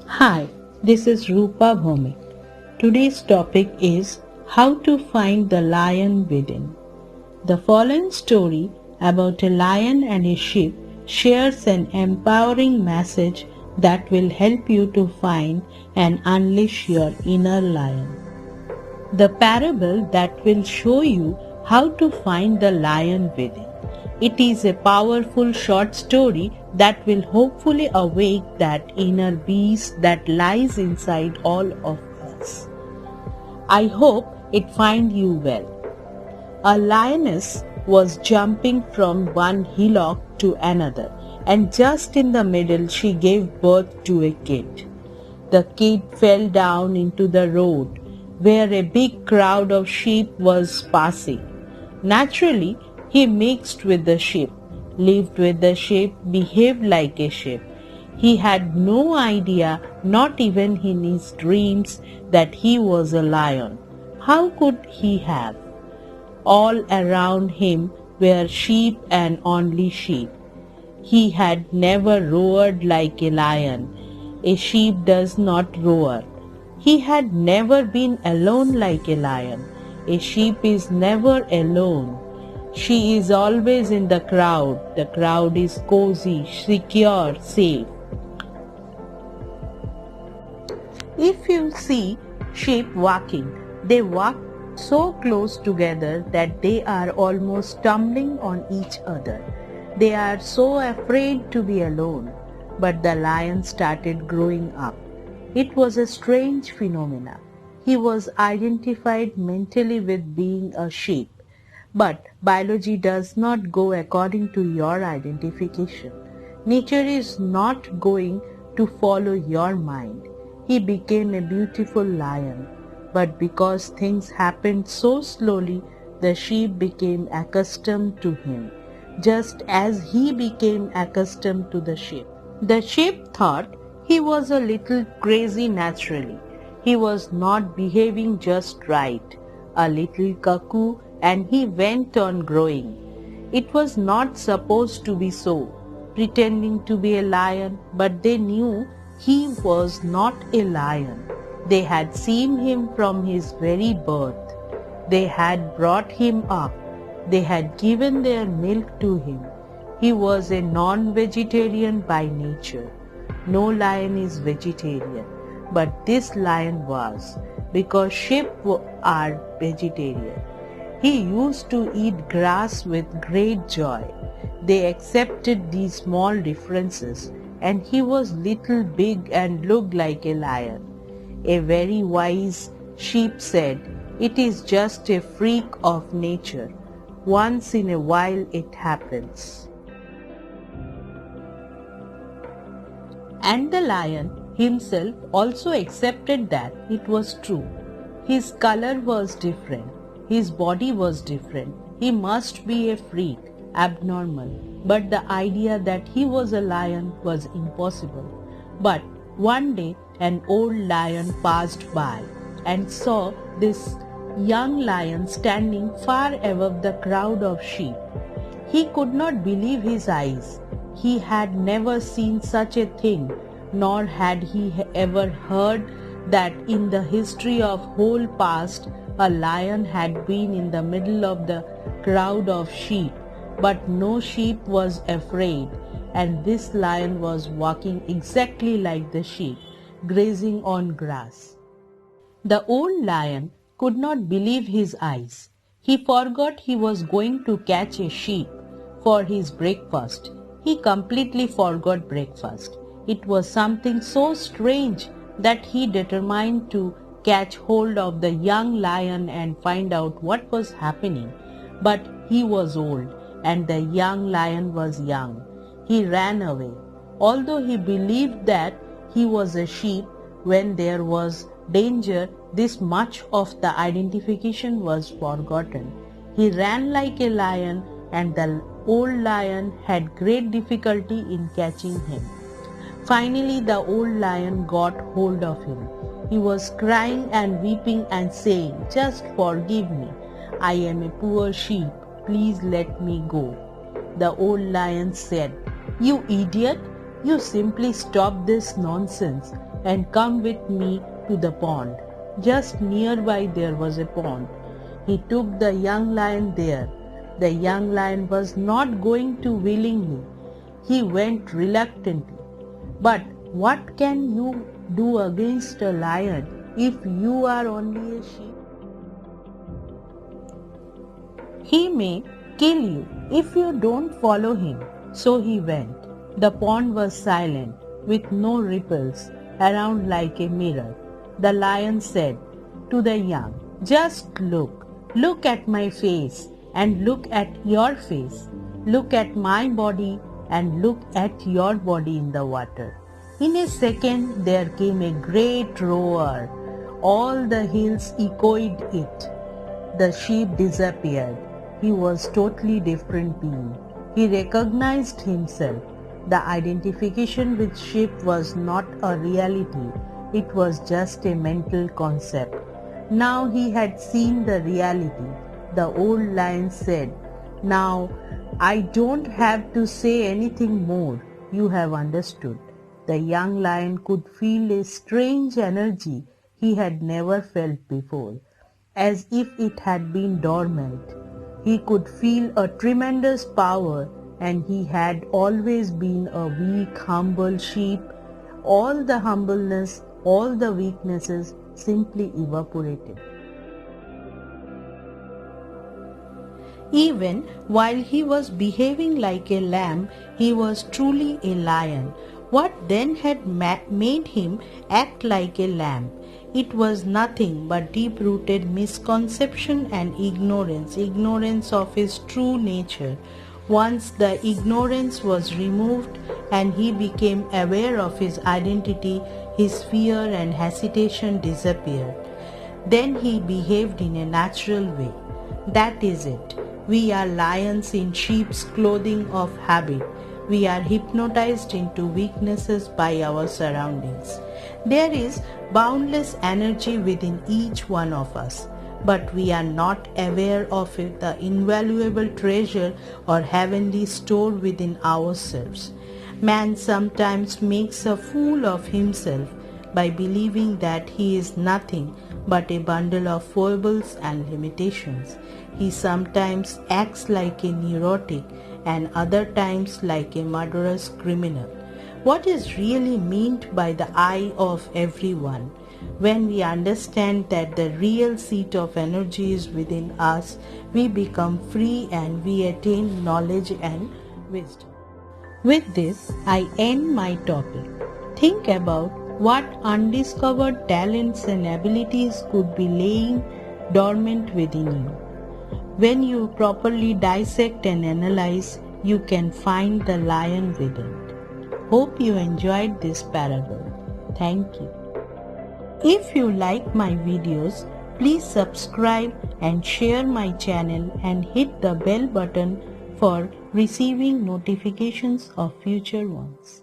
Hi, this is Rupa Bhomik. Today's topic is how to find the lion within. The following story about a lion and a sheep shares an empowering message that will help you to find and unleash your inner lion. The parable that will show you how to find the lion within. It is a powerful short story that will hopefully awake that inner beast that lies inside all of us. I hope it finds you well. A lioness was jumping from one hillock to another, and just in the middle she gave birth to a kid. The kid fell down into the road where a big crowd of sheep was passing. Naturally, he mixed with the sheep, lived with the sheep, behaved like a sheep. He had no idea, not even in his dreams, that he was a lion. How could he have? All around him were sheep and only sheep. He had never roared like a lion. A sheep does not roar. He had never been alone like a lion. A sheep is never alone. She is always in the crowd. The crowd is cozy, secure, safe. If you see sheep walking, they walk so close together that they are almost tumbling on each other. They are so afraid to be alone. But the lion started growing up. It was a strange phenomenon. He was identified mentally with being a sheep. But biology does not go according to your identification. Nature is not going to follow your mind. He became a beautiful lion. But because things happened so slowly, the sheep became accustomed to him, just as he became accustomed to the sheep. The sheep thought he was a little crazy naturally. He was not behaving just right, a little cuckoo, and he went on growing. It was not supposed to be so, pretending to be a lion, but they knew he was not a lion. They had seen him from his very birth. They had brought him up. They had given their milk to him. He was a non-vegetarian by nature. No lion is vegetarian, but this lion was, because sheep are vegetarian. He used to eat grass with great joy. They accepted these small differences, and he was little big and looked like a lion. A very wise sheep said, "It is just a freak of nature. Once in a while it happens." And the lion himself also accepted that it was true. His color was different. His body was different. He must be a freak, abnormal. But the idea that he was a lion was impossible. But one day an old lion passed by and saw this young lion standing far above the crowd of sheep. He could not believe his eyes. He had never seen such a thing, nor had he ever heard that in the history of whole past a lion had been in the middle of the crowd of sheep. But no sheep was afraid, and this lion was walking exactly like the sheep, grazing on grass. The old lion could not believe his eyes. He forgot he was going to catch a sheep for his breakfast. He completely forgot breakfast. It was something so strange that he determined to catch hold of the young lion and find out what was happening. But he was old, and the young lion was young. He ran away. Although he believed that he was a sheep, when there was danger, this much of the identification was forgotten. He ran like a lion, and the old lion had great difficulty in catching him. Finally, the old lion got hold of him. He was crying and weeping and saying, "Just forgive me. I am a poor sheep. Please let me go." The old lion said, "You idiot! You simply stop this nonsense and come with me to the pond. Just nearby there was a pond. He took the young lion there. The young lion was not going to willingly. He went reluctantly. But what can you do against a lion if you are only a sheep? He may kill you if you don't follow him. So he went. The pond was silent, with no ripples around like a mirror. The lion said to the young, "Just look. Look at my face and look at your face. Look at my body and look at your body in the water." In a second there came a great roar. All the hills echoed it. The sheep disappeared. He was totally different being. He recognized himself. The identification with sheep was not a reality. It was just a mental concept. Now he had seen the reality. The old lion said, "Now I don't have to say anything more. You have understood." The young lion could feel a strange energy he had never felt before, as if it had been dormant. He could feel a tremendous power, and he had always been a weak, humble sheep. All the humbleness, all the weaknesses simply evaporated. Even while he was behaving like a lamb, he was truly a lion. What then had made him act like a lamb? It was nothing but deep-rooted misconception and ignorance of his true nature. Once the ignorance was removed and he became aware of his identity, his fear and hesitation disappeared. Then he behaved in a natural way. That is it. We are lions in sheep's clothing of habit. We are hypnotized into weaknesses by our surroundings. There is boundless energy within each one of us, but we are not aware of it, the invaluable treasure or heavenly store within ourselves. Man sometimes makes a fool of himself by believing that he is nothing but a bundle of foibles and limitations. He sometimes acts like a neurotic and other times like a murderous criminal. What is really meant by the eye of everyone? When we understand that the real seat of energy is within us, we become free and we attain knowledge and wisdom. With this, I end my topic. Think about what undiscovered talents and abilities could be laying dormant within you. When you properly dissect and analyze, you can find the lion within. Hope you enjoyed this parable. Thank you. If you like my videos, please subscribe and share my channel and hit the bell button for receiving notifications of future ones.